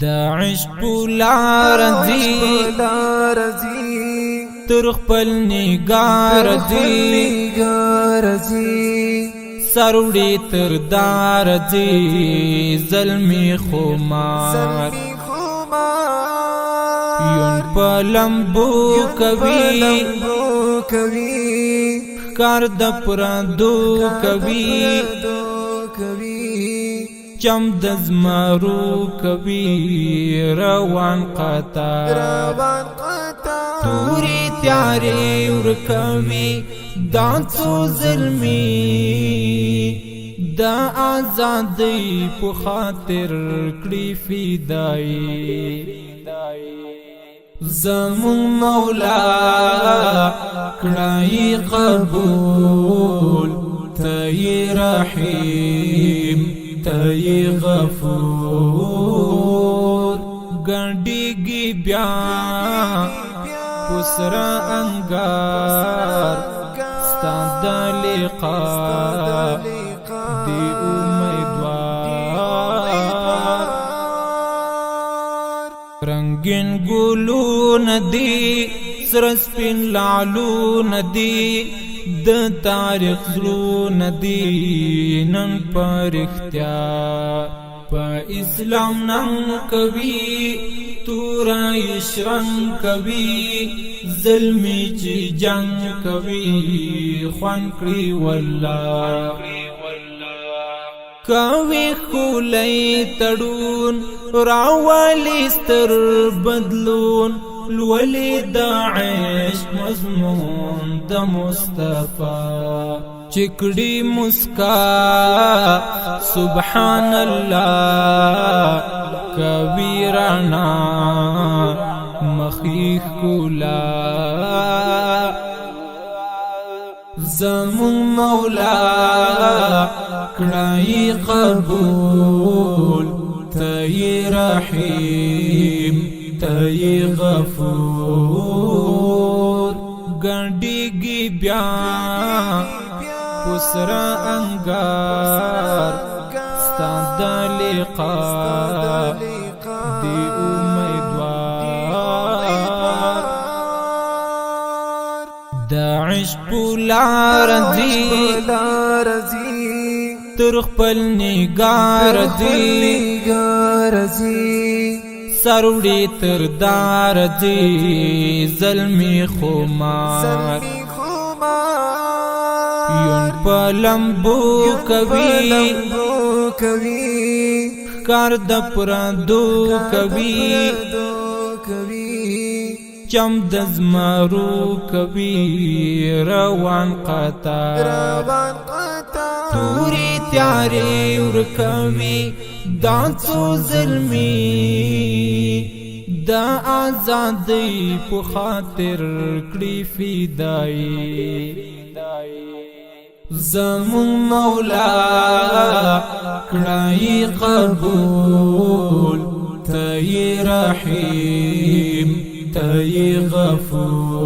دا عشق لار دی تر خپل نگار دی سروڑی تر دار دی ظلمی خمار یون پلمبو کوي کار د پرندو کوي چم د زمرو کوي روان قطار توری تیاری ورکوي دانسو ظلمی دا آزادی په خاطر کړی فدای زمون مولا کړای قبول تی رحیم تی غفور ګنډيږي بیا پسرا انګار ستاد لقا دی امیدوار رنگین ګلو ندی سرسپین لالو ندی د تاریخ زلو ندی نن پر اختیار پا اسلام ننگ کوي تورا یشرنگ کوي ظلمی چی جنگ کوي خوان کړی والله کوي خولای تړون راوالی ستر بدلون لولی دا عشق مضمون دا مصطفی چکڑی مسکا سبحان اللہ کبیرانا مخیخ کولا زمون مولا کڑائی قبول تی رحیم تی غفور ګنډيږي بیا پسرا انګار ستاد لقا دی امیدوار دا عشق لار دی تر خپل نگار دی سروڑی تر دار دی ظلمی خمار یون پلمبو کوي کار د پرندو کوي چم د زمرو کوي روان قطار توری تیاری ورکوي دانسو ظلمی دا آزادی په خاطر کړی فدای زمون مولا کړای قبول تی رحیم تی غفور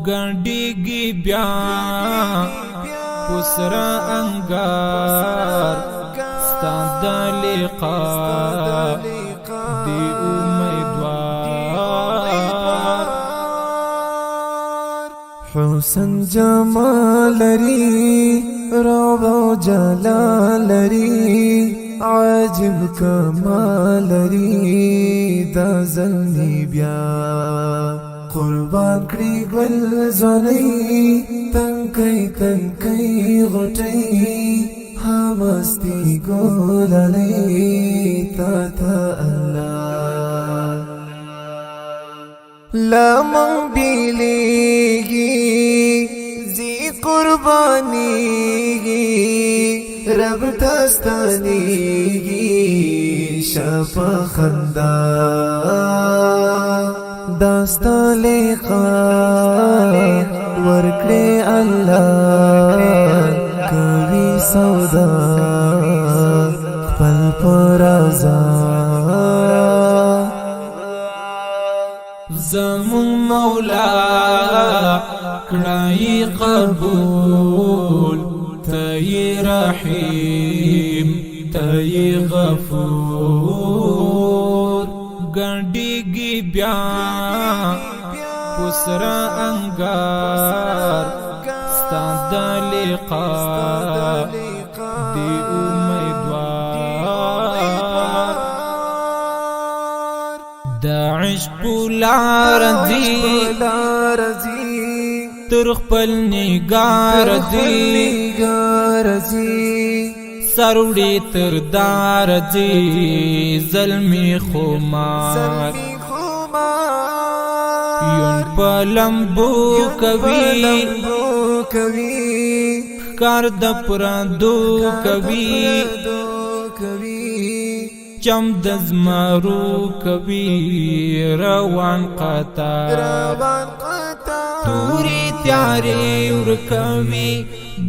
ګنډيږي بیا پسرا انګار ستاد لقا دی امیدوار حسن جمال لري رعب جلال لري عجب کمال لري دا زلنی بیا قربان کړی ګل زونی تنکي غټي همستی ګوللې تا الله لا من بیلیږي زی قربانیږي رب تستانیږي شفا خندا داستا لقا ورکړې الله کوي سودا خپل پرازا زمون مولا کړای قبول تی رحیم تی غفور ګنډيږي بیا پسرا انګار ستا د لقاء دی امیدوار د عشق لار دی تر خپل نگار دی سروڑی تر دار دی ظلمی خمار یون پلمبو کوي کار د پرندو کوي چم د زمرو کوي روان قطار توری تیاری ورکوي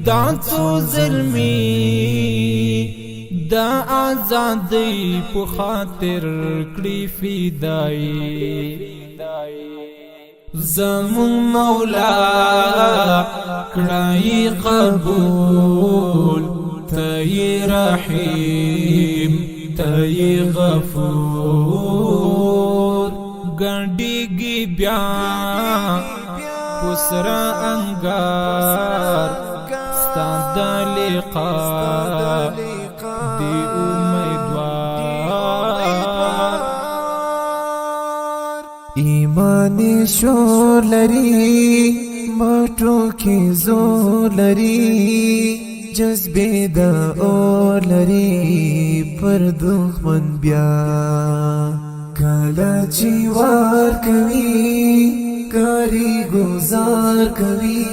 دانسو ظلمی دا آزادی په خاطر کړي فدای زمون مولا کړای قبول تای رحیم تای غفور ګنډيږي بیا پسرا انګار ستا د لقاء دی امیدوار ایمانی شور لري مټو کې زور لري جذبه د اور لري پر دښمن بیا کله چې وار کوي کاری گزار کوي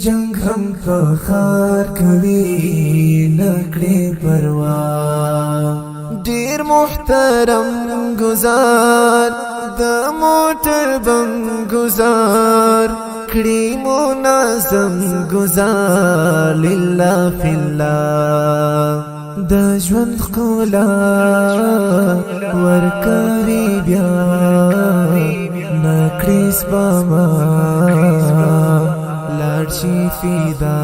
جنگ هم فخار کوي نکړي پروا ډیر محترم گزار د موټر بم گزار کړي منظم گزار لله فی الله د ژوند ښکلا ورکوي بیا نکړي سپما لاړ شي فدا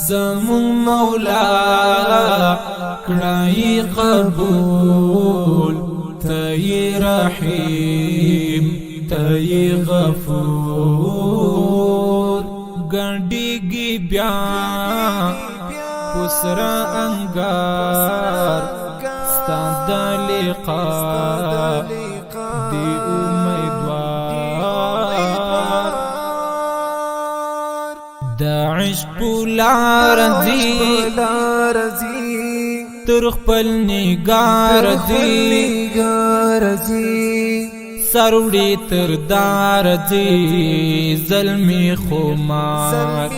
زمون مولا کړای قبول تای رحیم تای غفور ګنډيږي بیا پسرا انګار ستا د لقاء دی امیدوار د عشق لار دی تر خپل نگار دی سروڑی تر دار دی ظلمی خمار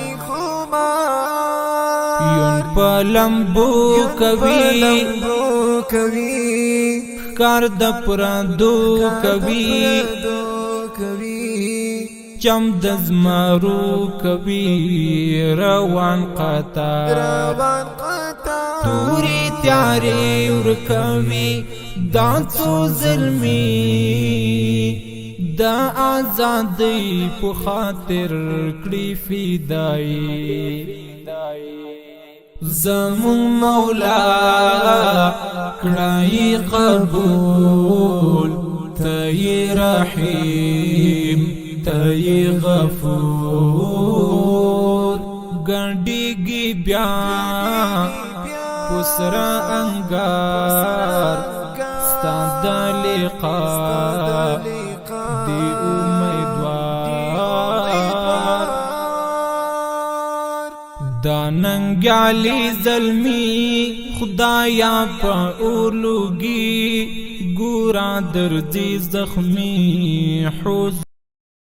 یون پلمبو کوي کار د پرندو کوي چم د زمرو کوي روان قطار توری تیاری ورکوي دانسو ظلمی دا آزادی په خاطر کړي فدای زمون مولا کړای قبول تای رحیم تای غفور ګنډيږي بیا پسرا انګار ستا د لقاء دی امیدوار دا ننګیالی ظلمی خدایا په اولوګي ګورا درځي زخمی